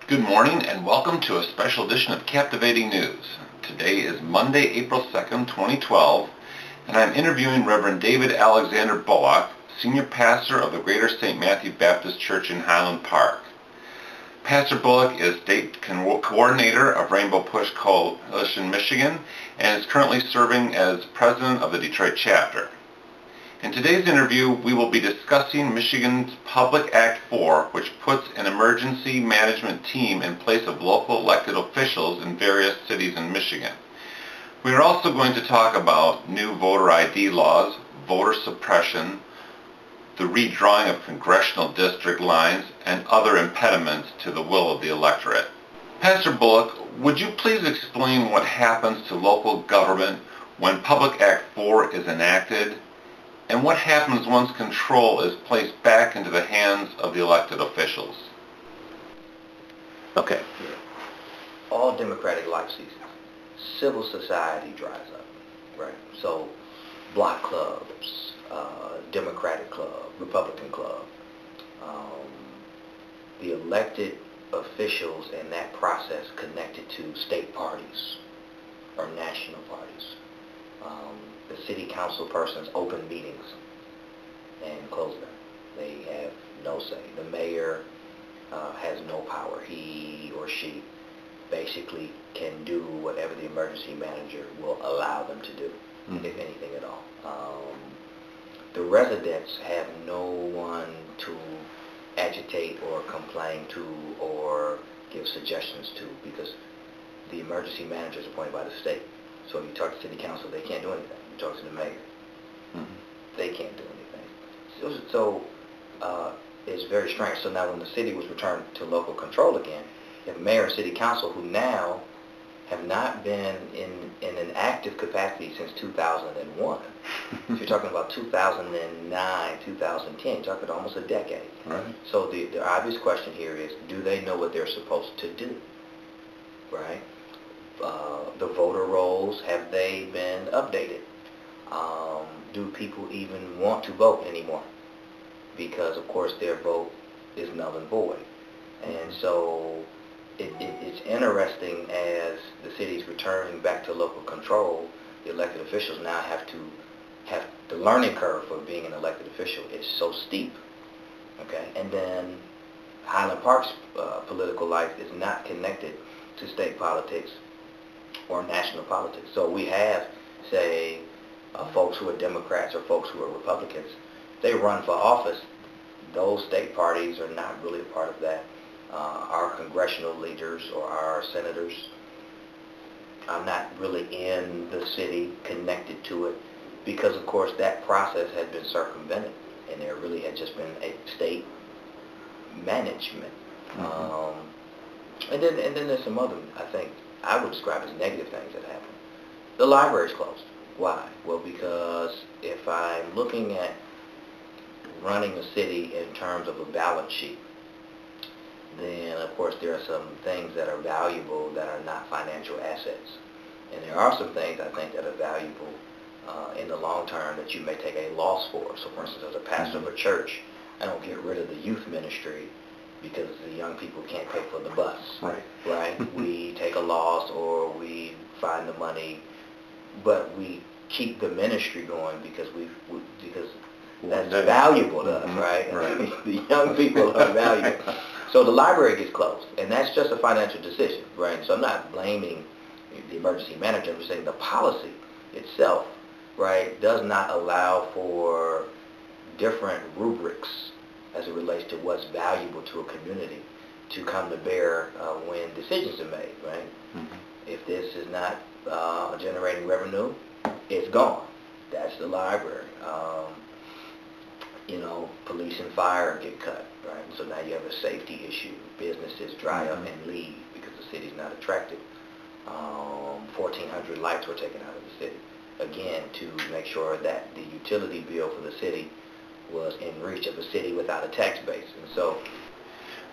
Good morning and welcome to a special edition of Captivating News. Today is Monday, April 2nd, 2012, and I'm interviewing Reverend D Alexander Bullock, Senior Pastor of the Greater St. Matthew Baptist Church in Highland Park. Pastor Bullock is State Coordinator of Rainbow Push Coalition Michigan and is currently serving as President of the Detroit chapter. In today's interview, we will be discussing Michigan's Public Act 4, which puts an emergency management team in place of local elected officials in various cities in Michigan. We are also going to talk about new voter ID laws, voter suppression, the redrawing of congressional district lines, and other impediments to the will of the electorate. Pastor Bullock, would you please explain what happens to local government when Public Act 4 is enacted? And what happens once control is placed back into the hands of the elected officials? Okay. All democratic life ceases. Civil society dries up, right? So block clubs, Democratic club, Republican club, the elected officials in that process connected to state parties or national parties. The city council persons open meetings and close them. They have no say. The mayor has no power. He or she basically can do whatever the emergency manager will allow them to do, if anything at all. The residents have no one to agitate or complain to or give suggestions to because the emergency manager is appointed by the state. So you talk to city council, they can't do anything. You talk to the mayor, they can't do anything. So it's very strange. So now when the city was returned to local control again, you have mayor and city council who now have not been in an active capacity since 2001. So you're talking about 2009, 2010, you're talking almost a decade. Right. So the obvious question here is, do they know what they're supposed to do? Right? The voter rolls, have they been updated? Do people even want to vote anymore? Because, of course, their vote is null and void. And so it's interesting as the city's returning back to local control, the elected officials now have the learning curve for being an elected official is so steep. Okay, and then Highland Park's political life is not connected to state politics or national politics. So we have, say, folks who are Democrats or folks who are Republicans. They run for office. Those state parties are not really a part of that. Our congressional leaders or our senators are not really in the city, connected to it, because, of course, that process had been circumvented, and there really had just been a state management. And then there's some other, I think, I would describe as negative things that happen. The library's closed. Why? Well, because if I'm looking at running a city in terms of a balance sheet, then of course there are some things that are valuable that are not financial assets. And there are some things I think that are valuable in the long term that you may take a loss for. So for instance, as a pastor of a church, I don't get rid of the youth ministry because the young people can't pay for the bus. Right? We take a loss or we find the money, but we keep the ministry going because that's valuable to us, right? The young people are valuable. So the library gets closed, and that's just a financial decision, right? So I'm not blaming the emergency manager. I'm just saying the policy itself, right, does not allow for different rubrics as it relates to what's valuable to a community to come to bear when decisions are made, right? If this is not generating revenue, it's gone. That's the library. Police and fire get cut, right? So now you have a safety issue. Businesses dry up and leave because the city's not attractive. 1,400 lights were taken out of the city, again, to make sure that the utility bill for the city was in reach of a city without a tax base. And so,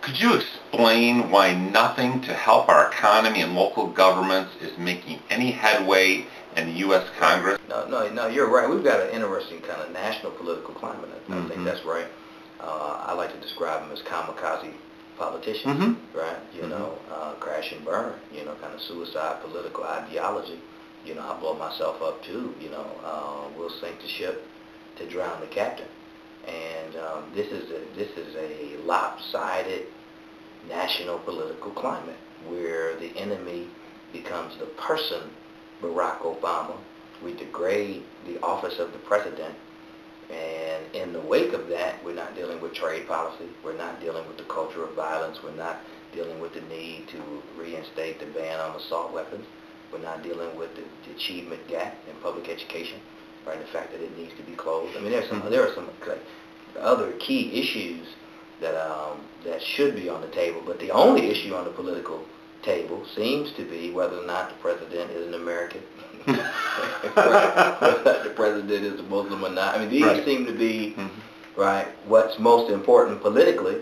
could you explain why nothing to help our economy and local governments is making any headway in the U.S. Congress? No, you're right. We've got an interesting kind of national political climate. I think that's right. I like to describe them as kamikaze politicians, Mm-hmm. right? You know, crash and burn, you know, kind of suicide political ideology. You know, I blow myself up too, you know, we'll sink the ship to drown the captain. And this is a lopsided national political climate where the enemy becomes the person, Barack Obama. We degrade the office of the president, and in the wake of that, we're not dealing with trade policy, we're not dealing with the culture of violence, we're not dealing with the need to reinstate the ban on assault weapons, we're not dealing with the achievement gap in public education, right? The fact that it needs to be closed. I mean, there are some other key issues that should be on the table, but the only issue on the political table seems to be whether or not the president is an American, whether the president is a Muslim or not. I mean, these seem to be right what's most important politically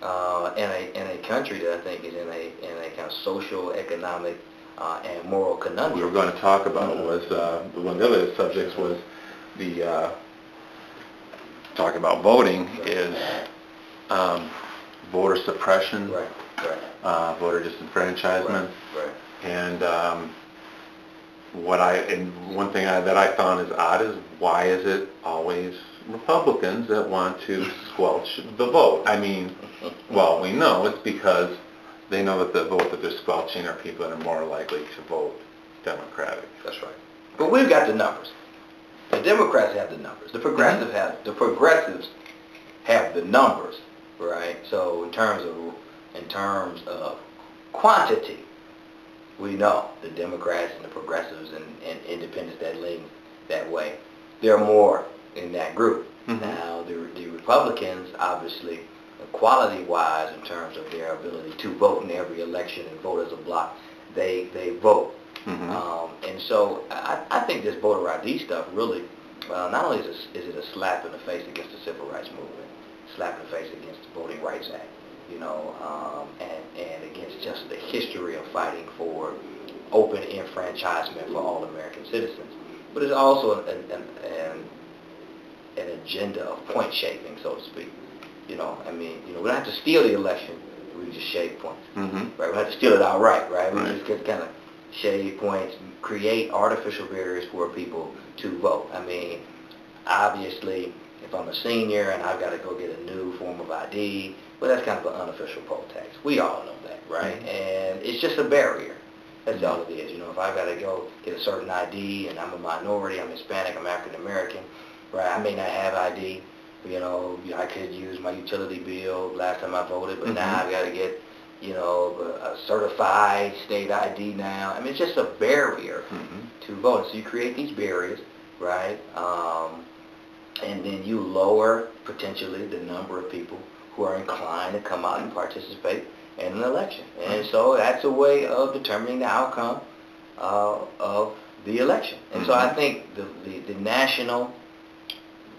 in a country that I think is in a kind of social, economic, and moral conundrum. We were going to talk about was one of the other subjects was the talking about voting is voter suppression, voter disenfranchisement, and one thing that I found is odd is why is it always Republicans that want to squelch the vote? I mean, well, we know it's because they know that the vote that they're squelching are people that are more likely to vote Democratic. That's right. But we've got the numbers. The Democrats have the numbers. The progressives have the numbers, right? So in terms of quantity, we know the Democrats and the progressives and independents that lean that way. There are more in that group. Now the Republicans, obviously, quality-wise, in terms of their ability to vote in every election and vote as a bloc, they vote. And so I think this voter ID stuff really, not only is it a slap in the face against the civil rights movement, slap in the face against the Voting Rights Act, you know, and against just the history of fighting for open enfranchisement for all American citizens, but it's also an agenda of point shaping, so to speak. You know, I mean, you know, we don't have to steal the election, we just shave points, right? We don't have to steal it outright, right? We just get kind of shave points, create artificial barriers for people to vote. I mean, obviously, if I'm a senior and I've got to go get a new form of ID, well, that's kind of an unofficial poll tax. We all know that, right? And it's just a barrier. That's all it is. You know, if I've got to go get a certain ID and I'm a minority, I'm Hispanic, I'm African American, right? I may not have ID. You know, I could use my utility bill last time I voted, but now I've got to get, you know, a certified state ID now. I mean, it's just a barrier to voting. So you create these barriers, right? And then you lower, potentially, the number of people who are inclined to come out and participate in an election. And so that's a way of determining the outcome of the election. And so I think the national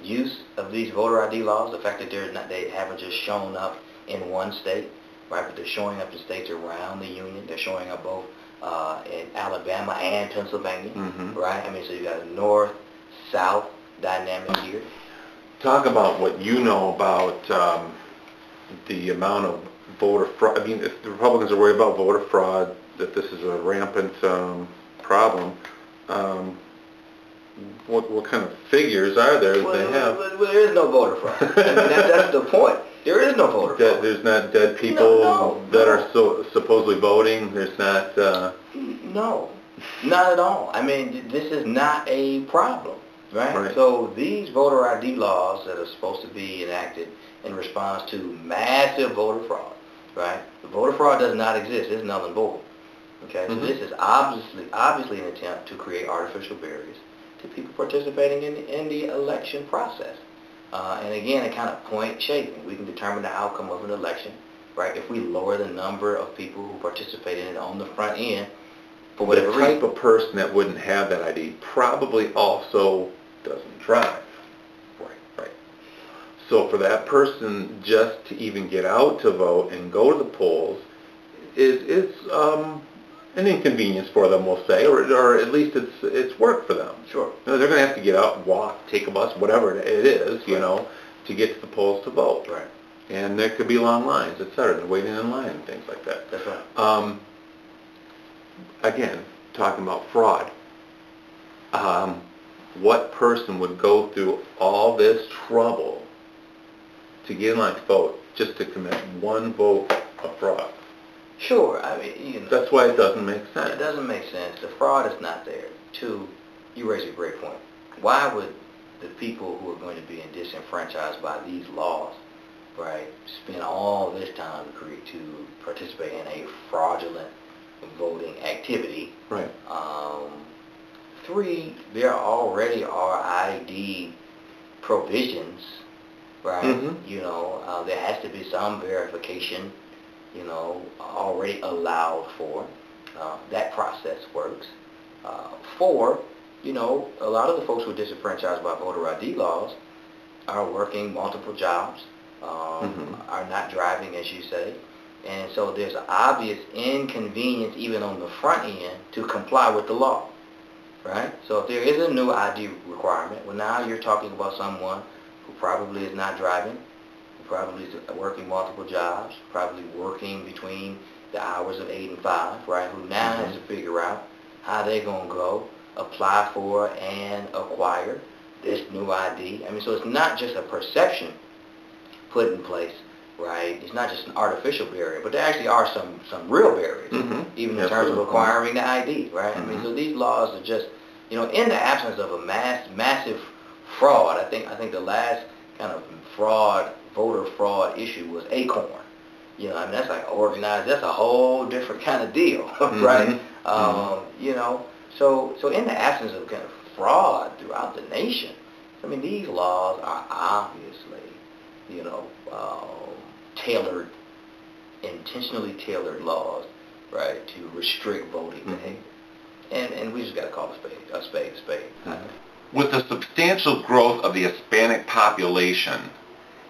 use of these voter ID laws, the fact that they haven't just shown up in one state, right, but they're showing up in states around the union. They're showing up both in Alabama and Pennsylvania, right? I mean, so you've got a north-south dynamic here. Talk about what you know about the amount of voter fraud. I mean, if the Republicans are worried about voter fraud, that this is a rampant problem, what kind of figures are there that they have? Well, there is no voter fraud. I mean, that's the point. There is no voter fraud. There's not dead people that are supposedly voting. There's not... No, not at all. I mean, this is not a problem, right? So these voter ID laws that are supposed to be enacted in response to massive voter fraud, right? The voter fraud does not exist. It's null and void. Okay, so this is obviously an attempt to create artificial barriers to people participating in the election process. And again, a kind of point shaping. We can determine the outcome of an election, right, if we lower the number of people who participate in it on the front end for whatever reason. The type of person that wouldn't have that ID probably also doesn't drive. Right. So for that person just to even get out to vote and go to the polls is an inconvenience for them, we'll say, or at least it's work for them. Sure. You know, they're going to have to get out, walk, take a bus, whatever it is, you know, to get to the polls to vote. Right. And there could be long lines, etc., and waiting in line and things like that. That's right. Again, talking about fraud. What person would go through all this trouble to get in line to vote just to commit one vote of fraud? Sure. I mean, you know, that's why it doesn't make sense. It doesn't make sense. The fraud is not there. Two, you raise a great point. Why would the people who are going to be disenfranchised by these laws, right, spend all this time to participate in a fraudulent voting activity? Right. Three, there already are ID provisions, right? Mm-hmm. You know, there has to be some verification, you know, already allowed for. That process works. Four, you know, a lot of the folks who are disenfranchised by voter ID laws are working multiple jobs, are not driving, as you say. And so there's an obvious inconvenience even on the front end to comply with the law, right? So if there is a new ID requirement, well, now you're talking about someone who probably is not driving, who probably is working multiple jobs, probably working between the hours of 8 and 5, right, who now has to figure out how they're going to go apply for and acquire this new ID. I mean, so it's not just a perception put in place, right? It's not just an artificial barrier, but there actually are some real barriers, even in terms of acquiring the ID, right? I mean, so these laws are just, you know, in the absence of a massive fraud. I think the last kind of voter fraud issue was Acorn. You know, I mean, that's like organized. That's a whole different kind of deal, right? You know, so in the absence of kind of fraud throughout the nation, I mean, these laws are obviously, you know, tailored, intentionally tailored laws, right, to restrict voting behavior. And we just got to call a spade. With the substantial growth of the Hispanic population,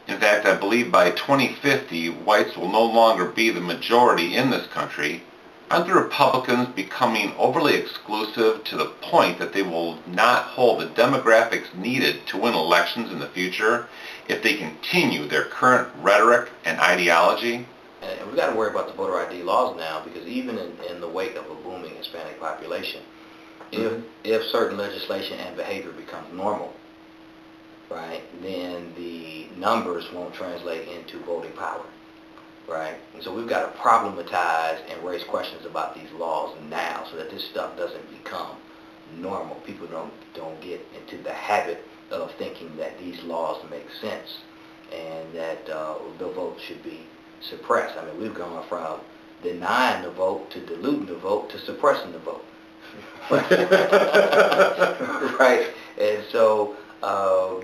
in fact, I believe by 2050, whites will no longer be the majority in this country, aren't the Republicans becoming overly exclusive to the point that they will not hold the demographics needed to win elections in the future if they continue their current rhetoric and ideology? And we've got to worry about the voter ID laws now, because even in the wake of a booming Hispanic population, if certain legislation and behavior becomes normal, right, then the numbers won't translate into voting power, right? And so we've got to problematize and raise questions about these laws now so that this stuff doesn't become normal. People don't get into the habit of thinking that these laws make sense and that the vote should be suppressed. I mean, we've gone from denying the vote to diluting the vote to suppressing the vote. Right? And so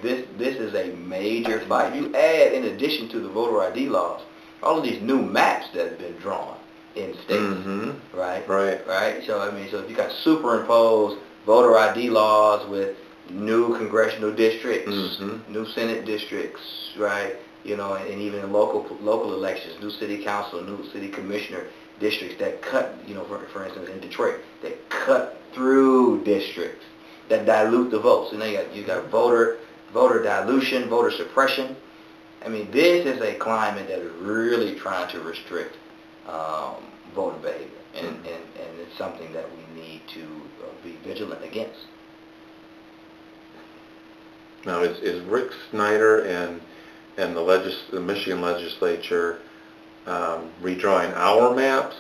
this is a major fight. You add, in addition to the voter ID laws, all of these new maps that have been drawn in states, right? Right? So, I mean, so if you got superimposed voter ID laws with new congressional districts, new Senate districts, right? You know, and even in local elections, new city council, new city commissioner districts that cut, you know, for instance, in Detroit, that cut through districts that dilute the votes. So now you got voter dilution, voter suppression. I mean, this is a climate that is really trying to restrict voter behavior, and it's something that we need to be vigilant against. Now, is Rick Snyder and the Michigan legislature redrawing our maps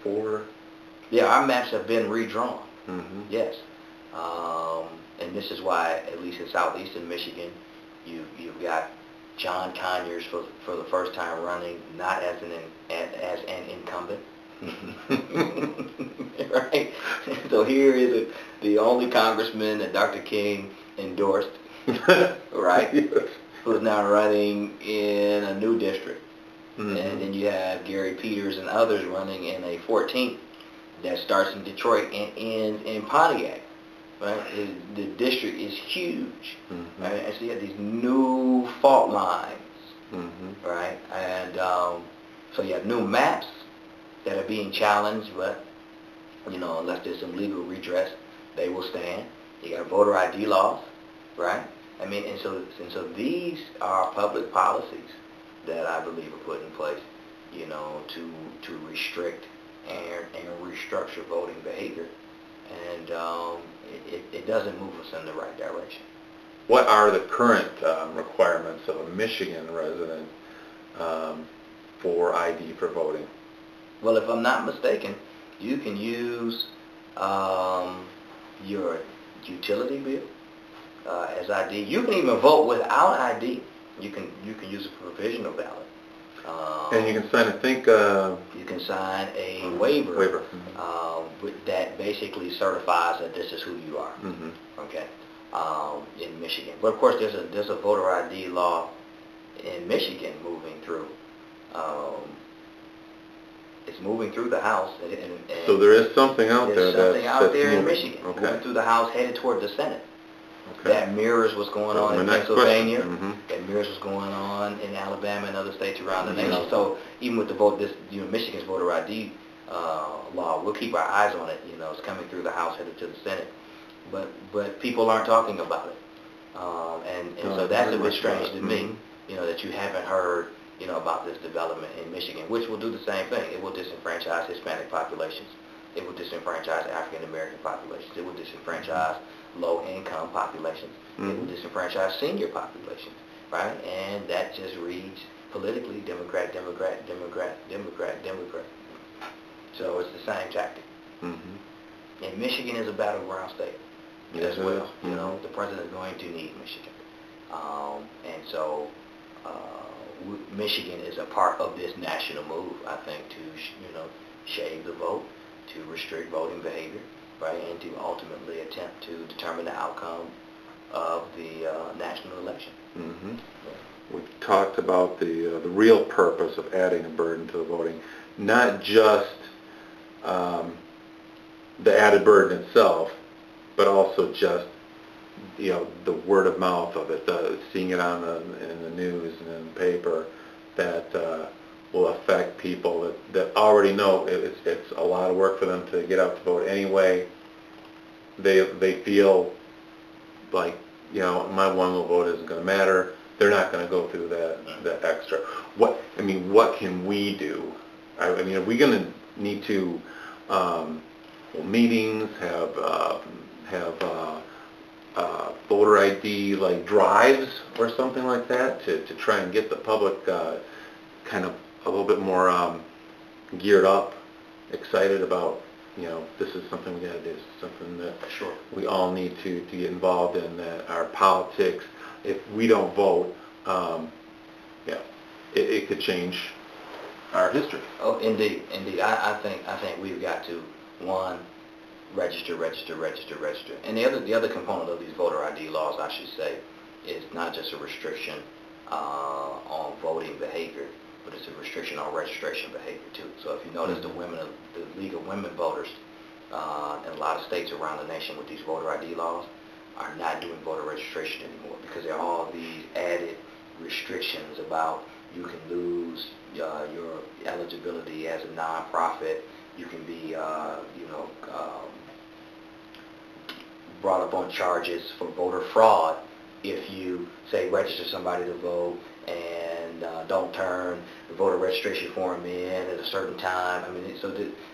for? Yeah, our maps have been redrawn. Yes, and this is why, at least in southeastern Michigan, you've got John Conyers for the first time running, not as an incumbent. Right? So here is the only congressman that Dr. King endorsed, right? Yes. Who is now running in a new district. And then you have Gary Peters and others running in a 14th that starts in Detroit and ends in Pontiac. Right? The district is huge. Right? And so you have these new fault lines. Right? And so you have new maps that are being challenged, but, you know, unless there's some legal redress, they will stand. You got voter ID laws, right? I mean, and so these are public policies that I believe are put in place, you know, to restrict and restructure voting behavior, and it doesn't move us in the right direction. What are the current requirements of a Michigan resident for ID for voting? Well, if I'm not mistaken, you can use your utility bill as ID. You can even vote without ID. You can use a provisional ballot. And you can sign, I think... you can sign a waiver. That basically certifies that this is who you are. Mm-hmm. Okay. In Michigan. But of course, there's a voter ID law in Michigan moving through. It's moving through the House. And so there is something out there. There's something out there in moving. Michigan, Okay. moving through the House, headed toward the Senate. Okay. That mirrors what's going on in Pennsylvania. Mm-hmm. That mirrors what's going on in Alabama and other states around the nation. So even with the vote, Michigan's voter ID law, we'll keep our eyes on it. You know, it's coming through the House, headed to the Senate. But people aren't talking about it, and so that's a bit strange to me. You know, that you haven't heard, you know, about this development in Michigan, which will do the same thing. It will disenfranchise Hispanic populations. It will disenfranchise African American populations. It will disenfranchise low-income populations. Mm-hmm. It will disenfranchise senior populations, right? And that just reads politically Democrat, Democrat, Democrat, Democrat, Democrat. So it's the same tactic. Mm-hmm. And Michigan is a battleground state as well. Mm-hmm. You know, the president is going to need Michigan. And so Michigan is a part of this national move, I think, to, you know, shave the vote, to restrict voting behavior, right, and to ultimately attempt to determine the outcome of the national election. Mm-hmm. Yeah. We've talked about the real purpose of adding a burden to the voting, not just the added burden itself, but also just, you know, the word of mouth of it, seeing it in the news and in the paper, that will affect people that already know it's a lot of work for them to get out to vote anyway. They feel like, you know, my one little vote isn't going to matter. They're not going to go through that extra. What can we do? I mean, are we going to need to meetings, have voter ID like drives or something like that to try and get the public kind of a little bit more geared up, excited about, you know, this is something we got to do. This is something that we all need to get involved in. That our politics, if we don't vote, it could change our history. Oh, indeed. I think we've got to, one, register. And the other component of these voter ID laws, I should say, is not just a restriction on voting behavior, but it's a restriction on registration behavior too. So if you notice, the League of Women Voters in a lot of states around the nation with these voter ID laws are not doing voter registration anymore, because there are all these added restrictions about you can lose your eligibility as a nonprofit. You can be, brought up on charges for voter fraud if you, say, register somebody to vote and don't turn the voter registration form in at a certain time. I mean,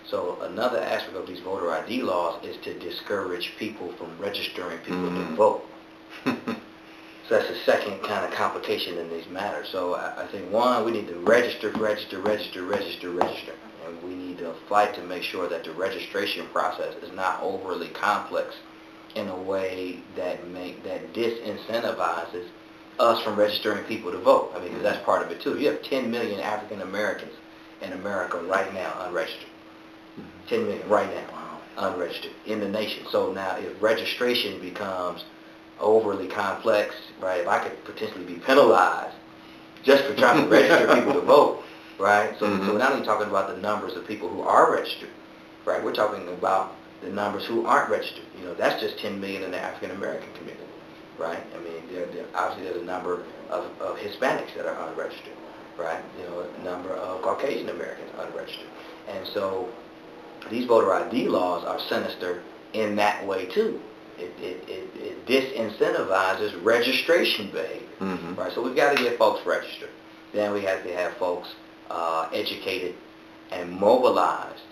so another aspect of these voter ID laws is to discourage people from registering people to vote. So that's the second kind of complication in these matters. So I think, one, we need to register. And we need to fight to make sure that the registration process is not overly complex in a way that disincentivizes us from registering people to vote. I mean, because that's part of it too. You have 10 million African Americans in America right now unregistered. 10 million right now unregistered in the nation. So now if registration becomes overly complex, right, if I could potentially be penalized just for trying to register people to vote, right? So, so we're not only talking about the numbers of people who are registered, right? We're talking about the numbers who aren't registered. You know, that's just 10 million in the African American community, right? I mean, obviously there's a number of Hispanics that are unregistered, right? You know, a number of Caucasian Americans unregistered. And so these voter ID laws are sinister in that way too. It disincentivizes registration behavior, right? So we've got to get folks registered. then we have to have folks educated and mobilized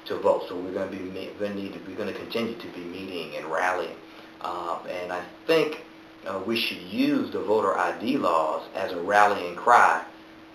to vote. So we're going to continue to be meeting and rallying, and I think we should use the voter ID laws as a rallying cry,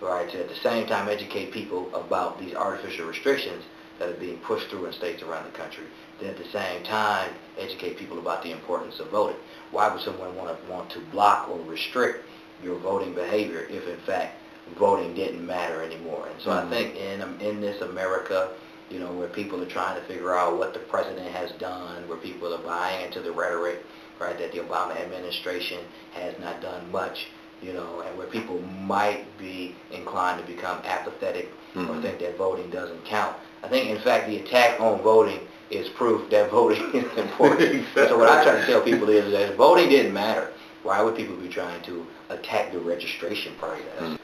right, to at the same time educate people about these artificial restrictions that are being pushed through in states around the country. Then at the same time educate people about the importance of voting. Why would someone want to block or restrict your voting behavior if in fact voting didn't matter anymore? And so I think in this America, you know, where people are trying to figure out what the president has done, where people are buying into the rhetoric, right, that the Obama administration has not done much, you know, and where people might be inclined to become apathetic or think that voting doesn't count. I think, in fact, the attack on voting is proof that voting is important. So what I try to tell people is that if voting didn't matter, why would people be trying to attack the registration process?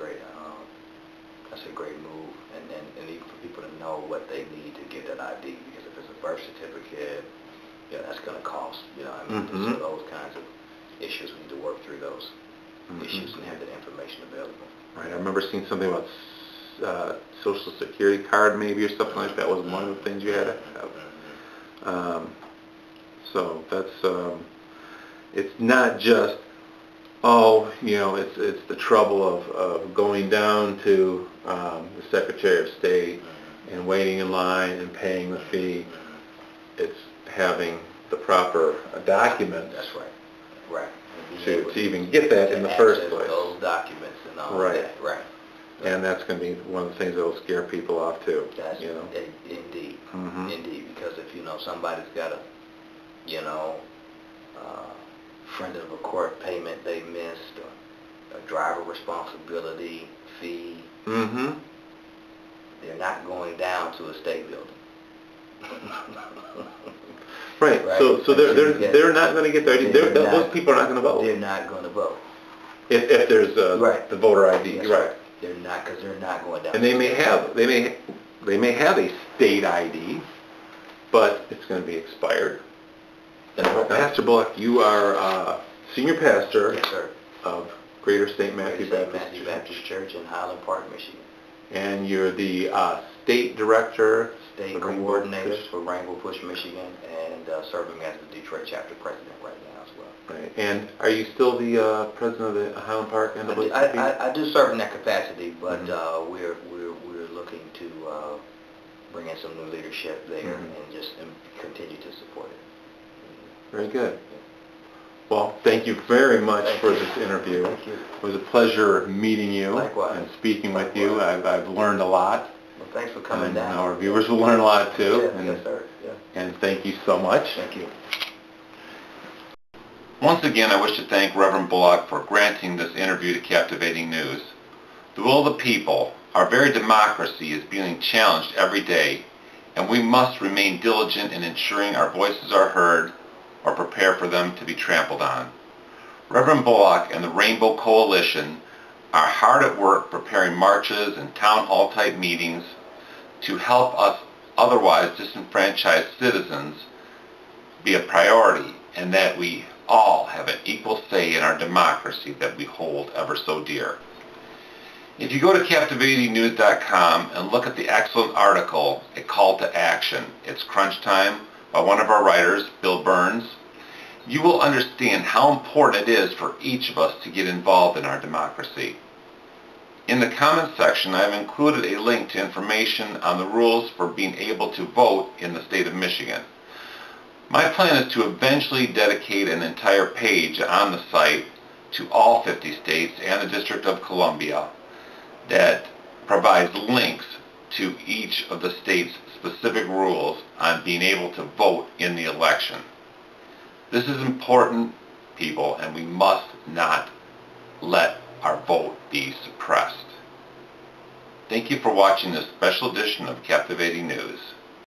That's a great move, and even for people to know what they need to get that ID, because if it's a birth certificate, you know, that's going to cost, you know, I mean, so those kinds of issues, we need to work through those issues and have that information available. Right, I remember seeing something about Social Security card maybe or something like that was one of the things you had to have. So that's, it's not just, oh, you know, it's the trouble of going down to the Secretary of State and waiting in line and paying the fee. It's having the proper documents. That's right. Right. To even get that in the first place. Those documents and all right. that. Right. And that's going to be one of the things that will scare people off too. That's, you know? Indeed. Indeed. Because if, you know, somebody's got a, you know, friend of a court payment they missed, or a driver responsibility fee, they're not going down to a state building. Right. Right. So they're not going to get their ID. Those people are not going to vote. They're not going to vote. If there's the voter ID. That's right. They're not, because they're not going down. And they may have a state ID, but it's going to be expired. Pastor Bullock, you are senior pastor of Greater St. Matthew Baptist Church in Highland Park, Michigan. And you're the state director, state coordinator for Rainbow Push, Michigan, and serving as the Detroit chapter president right now as well. Right. And are you still the president of the Highland Park NAACP? I do serve in that capacity, but we're looking to bring in some new leadership there and just continue to support it. Very good. Well, thank you very much for this interview. Thank you. It was a pleasure meeting you Likewise. And speaking with you. I've learned a lot. Well, thanks for coming down. And our viewers will learn a lot too. Yes, sir. Yeah. And thank you so much. Thank you. Once again, I wish to thank Reverend Bullock for granting this interview to Captivating News. The will of the people, our very democracy, is being challenged every day, and we must remain diligent in ensuring our voices are heard or prepare for them to be trampled on. Reverend Bullock and the Rainbow Coalition are hard at work preparing marches and town hall type meetings to help us otherwise disenfranchised citizens be a priority, and that we all have an equal say in our democracy that we hold ever so dear. If you go to CaptivatingNews.com and look at the excellent article, A Call to Action, It's Crunch Time, by one of our writers, Bill Burns, you will understand how important it is for each of us to get involved in our democracy. In the comments section, I have included a link to information on the rules for being able to vote in the state of Michigan. My plan is to eventually dedicate an entire page on the site to all 50 states and the District of Columbia that provides links to each of the states' specific rules on being able to vote in the election. This is important, people, and we must not let our vote be suppressed. Thank you for watching this special edition of Captivating News.